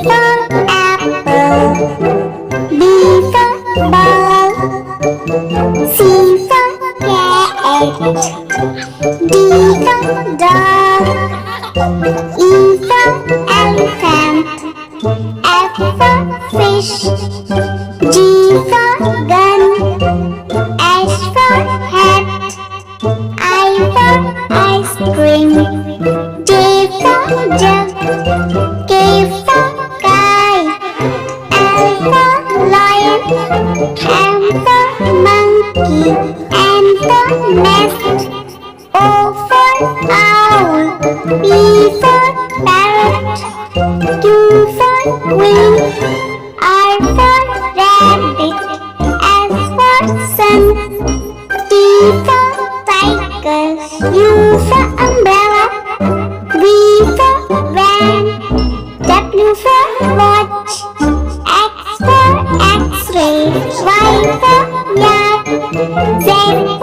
for apple, B for ball, C for cat, D for dog, E for elephant, F for fish, G for gun, H for hat, I for ice cream, J for jug, K for kite, L for lion, M for monkey, N for nest, O for owl, P for parrot, Q for queen, R for rabbit, S for sun, T for tiger, U for umbrella, V for van, W for watch, X for x-ray, Y for yak, Z